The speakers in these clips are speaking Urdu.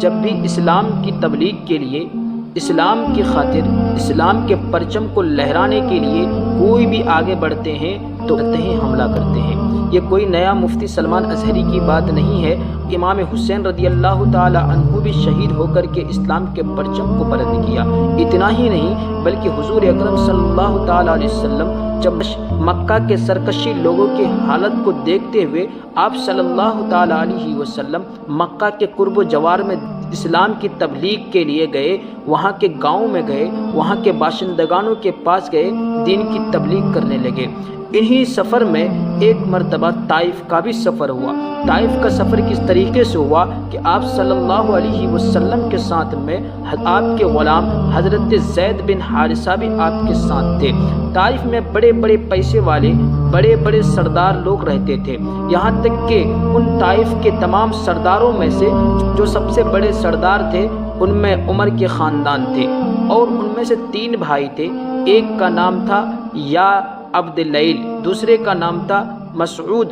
جب بھی اسلام کی تبلیغ کے لیے، اسلام کی خاطر، اسلام کے پرچم کو لہرانے کے لیے کوئی بھی آگے بڑھتے ہیں تو ہی حملہ کرتے ہیں۔ یہ کوئی نیا مفتی سلمان ازہری کی بات نہیں ہے۔ امام حسین رضی اللہ تعالی عنہ بھی شہید ہو کر کے اسلام کے پرچم کو بلند کیا۔ اتنا ہی نہیں بلکہ حضور اکرم صلی اللہ تعالی علیہ وسلم جب مکہ کے سرکشی لوگوں کی حالت کو دیکھتے ہوئے آپ صلی اللہ تعالی علیہ وسلم مکہ کے قرب و جوار میں اسلام کی تبلیغ کے لیے گئے، وہاں کے گاؤں میں گئے، وہاں کے باشندگانوں کے پاس گئے، دین کی تبلیغ کرنے لگے۔ انہی سفر میں ایک مرتبہ طائف کا بھی سفر ہوا۔ طائف کا سفر کس طریقے سے ہوا کہ آپ صلی اللہ علیہ وسلم کے ساتھ میں آپ کے غلام حضرت زید بن حارثہ بھی آپ کے ساتھ تھے۔ طائف میں بڑے بڑے پیسے والے، بڑے بڑے سردار لوگ رہتے تھے، یہاں تک کہ ان طائف کے تمام سرداروں میں سے جو سب سے بڑے سردار تھے ان میں عمر کے خاندان تھے، اور ان میں سے 3 بھائی تھے۔ ایک کا نام تھا یا عبد اللیل، دوسرے کا نام تھا مسعود،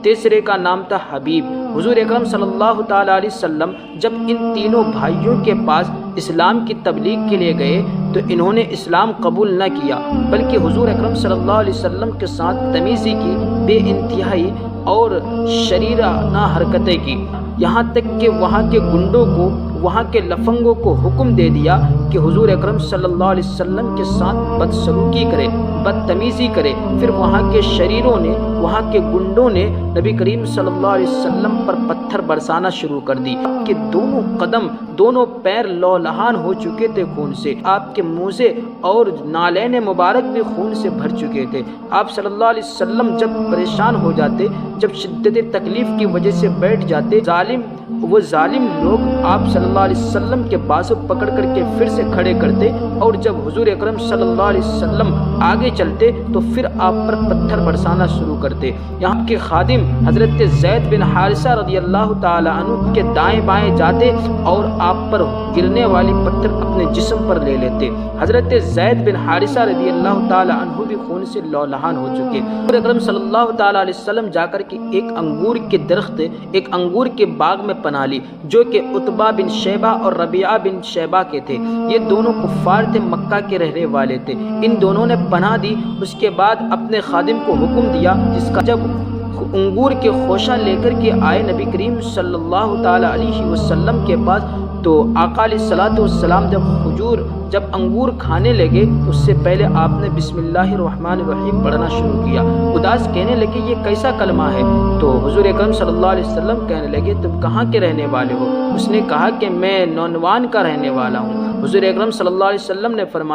تیسرے کا نام تھا حبیب۔ حضور اکرم صلی اللہ تعالی علیہ وسلم جب ان تینوں بھائیوں کے پاس اسلام کی تبلیغ کے لیے گئے تو انہوں نے اسلام قبول نہ کیا، بلکہ حضور اکرم صلی اللہ علیہ وسلم کے ساتھ تمیزی کی، بے انتہائی اور شریرانہ حرکتیں کی، یہاں تک کہ وہاں کے گنڈوں کو، وہاں کے لفنگوں کو حکم دے دیا کہ حضور اکرم صلی اللہ علیہ وسلم کے ساتھ بدسلوکی کرے، بدتمیزی کرے۔ پھر وہاں کے شریروں نے، وہاں کے گنڈوں نے نبی کریم صلی اللہ علیہ وسلم پر پتھر برسانا شروع کر دی کہ دونوں قدم، دونوں پیر لہولہان ہو چکے تھے خون سے، آپ کے موزے اور نالین مبارک بھی خون سے بھر چکے تھے۔ آپ صلی اللہ علیہ وسلم جب پریشان ہو جاتے، جب شدت تکلیف کی وجہ سے بیٹھ جاتے، وہ ظالم لوگ آپ صلی اللہ علیہ وسلم کے بازو پکڑ کر کے پھر سے کھڑے کرتے، اور جب حضور اکرم صلی اللہ علیہ وسلم آگے چلتے تو پھر آپ پر پتھر برسانا شروع کرتے۔ یہاں کے خادم حضرت زید بن حارثہ رضی اللہ تعالی عنہ کے دائیں بائیں جاتے اور آپ پر گرنے والی پتھر اپنے جسم پر لے لیتے۔ حضرت زید بن حارثہ رضی اللہ تعالی عنہ بھی خون سے لہولہان ہو چکے۔ حضور اکرم صلی اللہ تعالی علیہ وسلم جا کر کے ایک انگور کے درخت، ایک انگور کے باغ میں پناہ لی، جو کہ عتبہ بن شیبہ اور ربیعہ بن شیبہ کے تھے۔ یہ دونوں کفار تھے، مکہ کے رہنے والے تھے۔ ان دونوں نے پناہ دی۔ اس کے بعد اپنے خادم کو حکم دیا، جس کا جب انگور کے خوشہ لے کر کے آئے نبی کریم صلی اللہ تعالی علیہ وسلم کے پاس، تو آقا علیہ الصلوۃ والسلام جب انگور کھانے لگے تو اس سے پہلے آپ نے بسم اللہ الرحمن الرحیم پڑھنا شروع کیا۔ اداس کہنے لگے یہ کیسا کلمہ ہے؟ تو حضور اکرم صلی اللہ علیہ وسلم کہنے لگے تم کہاں کے رہنے والے ہو؟ اس نے کہا کہ میں نونوان کا رہنے والا ہوں۔ حضور اکرم صلی اللہ علیہ وسلم نے فرمایا